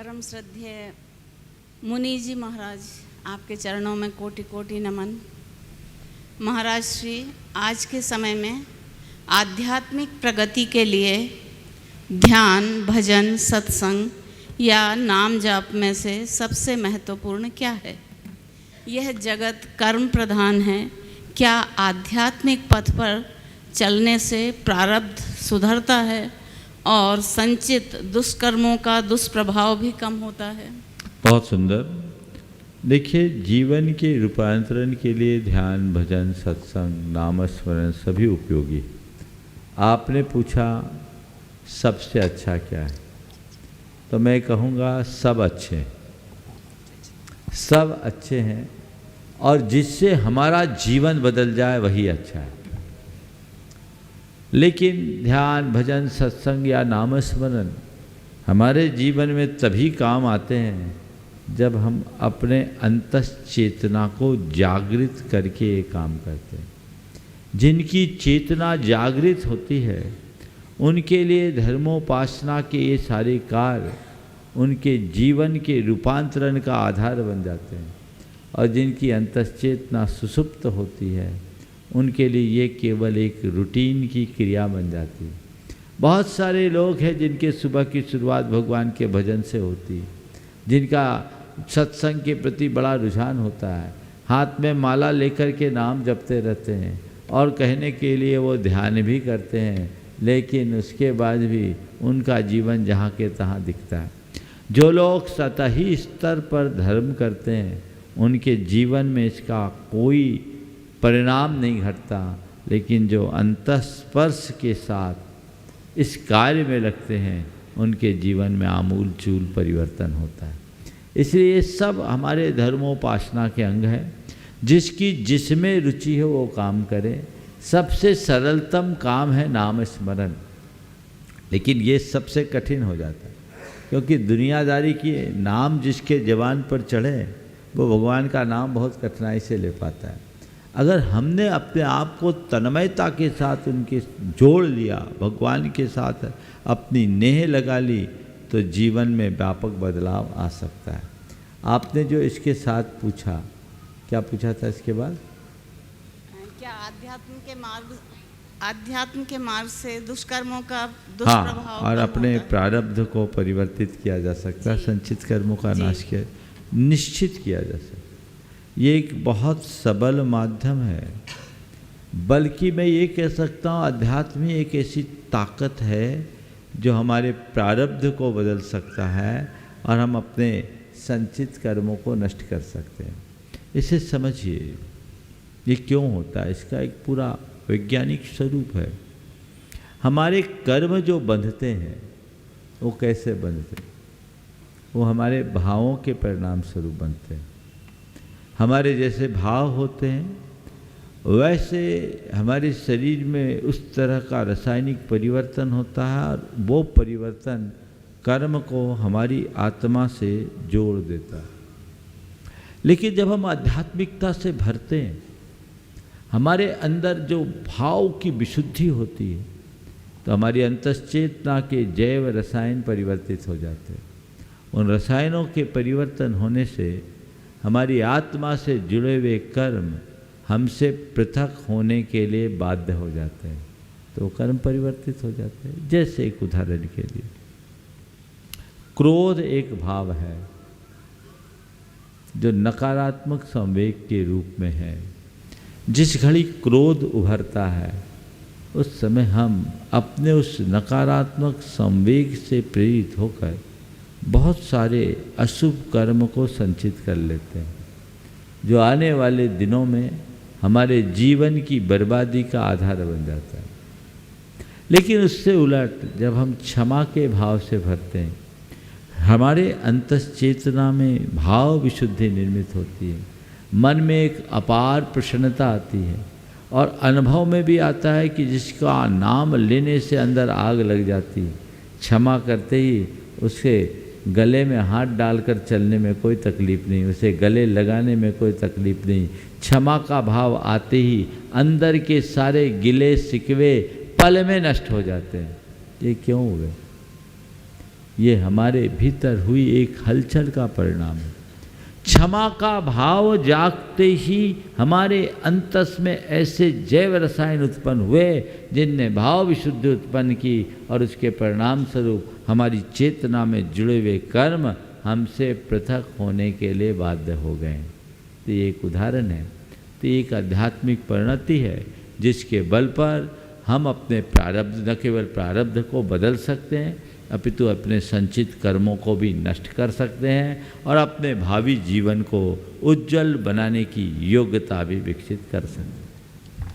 परम श्रद्धेय मुनि जी महाराज, आपके चरणों में कोटि कोटि नमन। महाराज श्री, आज के समय में आध्यात्मिक प्रगति के लिए ध्यान, भजन, सत्संग या नाम जाप में से सबसे महत्वपूर्ण क्या है? यह जगत कर्म प्रधान है। क्या आध्यात्मिक पथ पर चलने से प्रारब्ध सुधरता है और संचित दुष्कर्मों का दुष्प्रभाव भी कम होता है? बहुत सुंदर। देखिए, जीवन के रूपांतरण के लिए ध्यान, भजन, सत्संग, नामस्मरण सभी उपयोगी। आपने पूछा सबसे अच्छा क्या है, तो मैं कहूँगा सब अच्छे हैं, सब अच्छे हैं, और जिससे हमारा जीवन बदल जाए वही अच्छा है। लेकिन ध्यान, भजन, सत्संग या नामस्मरण हमारे जीवन में तभी काम आते हैं जब हम अपने अंतश्चेतना को जागृत करके ये काम करते हैं। जिनकी चेतना जागृत होती है उनके लिए धर्मोपासना के ये सारे कार्य उनके जीवन के रूपांतरण का आधार बन जाते हैं, और जिनकी अंतश्चेतना सुसुप्त होती है उनके लिए ये केवल एक रूटीन की क्रिया बन जाती है। बहुत सारे लोग हैं जिनके सुबह की शुरुआत भगवान के भजन से होती है, जिनका सत्संग के प्रति बड़ा रुझान होता है, हाथ में माला लेकर के नाम जपते रहते हैं और कहने के लिए वो ध्यान भी करते हैं, लेकिन उसके बाद भी उनका जीवन जहाँ के तहाँ दिखता है। जो लोग सतही स्तर पर धर्म करते हैं उनके जीवन में इसका कोई परिणाम नहीं घटता, लेकिन जो अंतस्पर्श के साथ इस कार्य में लगते हैं उनके जीवन में आमूल चूल परिवर्तन होता है। इसलिए ये सब हमारे धर्मोपासना के अंग हैं। जिसकी जिसमें रुचि हो वो काम करे। सबसे सरलतम काम है नाम स्मरण, लेकिन ये सबसे कठिन हो जाता है, क्योंकि दुनियादारी की नाम जिसके जबान पर चढ़े वो भगवान का नाम बहुत कठिनाई से ले पाता है। अगर हमने अपने आप को तन्मयता के साथ उनके जोड़ लिया, भगवान के साथ अपनी नेह लगा ली, तो जीवन में व्यापक बदलाव आ सकता है। आपने जो इसके साथ पूछा, क्या पूछा था इसके बाद? क्या आध्यात्म के मार्ग से दुष्कर्मों का दुष्प्रभाव? हाँ, और अपने प्रारब्ध को परिवर्तित किया जा सकता है, संचित कर्मों का नाश किया, निश्चित किया जा सकता है। ये एक बहुत सबल माध्यम है। बल्कि मैं ये कह सकता हूँ अध्यात्म ही एक ऐसी ताकत है जो हमारे प्रारब्ध को बदल सकता है और हम अपने संचित कर्मों को नष्ट कर सकते हैं। इसे समझिए, ये क्यों होता है, इसका एक पूरा वैज्ञानिक स्वरूप है। हमारे कर्म जो बंधते हैं वो कैसे बंधते हैं? वो हमारे भावों के परिणाम स्वरूप बनते हैं। हमारे जैसे भाव होते हैं वैसे हमारे शरीर में उस तरह का रासायनिक परिवर्तन होता है, और वो परिवर्तन कर्म को हमारी आत्मा से जोड़ देता है। लेकिन जब हम आध्यात्मिकता से भरते हैं, हमारे अंदर जो भाव की विशुद्धि होती है, तो हमारी अंतश्चेतना के जैव रसायन परिवर्तित हो जाते हैं। उन रसायनों के परिवर्तन होने से हमारी आत्मा से जुड़े हुए कर्म हमसे पृथक होने के लिए बाध्य हो जाते हैं, तो कर्म परिवर्तित हो जाते हैं। जैसे एक उदाहरण के लिए, क्रोध एक भाव है जो नकारात्मक संवेग के रूप में है। जिस घड़ी क्रोध उभरता है उस समय हम अपने उस नकारात्मक संवेग से प्रेरित होकर बहुत सारे अशुभ कर्म को संचित कर लेते हैं, जो आने वाले दिनों में हमारे जीवन की बर्बादी का आधार बन जाता है। लेकिन उससे उलट जब हम क्षमा के भाव से भरते हैं, हमारे अंतश्चेतना में भाव विशुद्धि निर्मित होती है, मन में एक अपार प्रसन्नता आती है, और अनुभव में भी आता है कि जिसका नाम लेने से अंदर आग लग जाती है, क्षमा करते ही उसके गले में हाथ डालकर चलने में कोई तकलीफ़ नहीं, उसे गले लगाने में कोई तकलीफ़ नहीं। क्षमा का भाव आते ही अंदर के सारे गिले शिकवे पल में नष्ट हो जाते हैं। ये क्यों हुए? ये हमारे भीतर हुई एक हलचल का परिणाम है। क्षमा का भाव जागते ही हमारे अंतस में ऐसे जैव रसायन उत्पन्न हुए जिनने भाव विशुद्धि उत्पन्न की, और उसके परिणाम स्वरूप हमारी चेतना में जुड़े हुए कर्म हमसे पृथक होने के लिए बाध्य हो गए। तो ये एक उदाहरण है। तो एक आध्यात्मिक परिणति है जिसके बल पर हम अपने प्रारब्ध, न केवल प्रारब्ध को बदल सकते हैं अपितु अपने संचित कर्मों को भी नष्ट कर सकते हैं और अपने भावी जीवन को उज्जवल बनाने की योग्यता भी विकसित कर सकते हैं।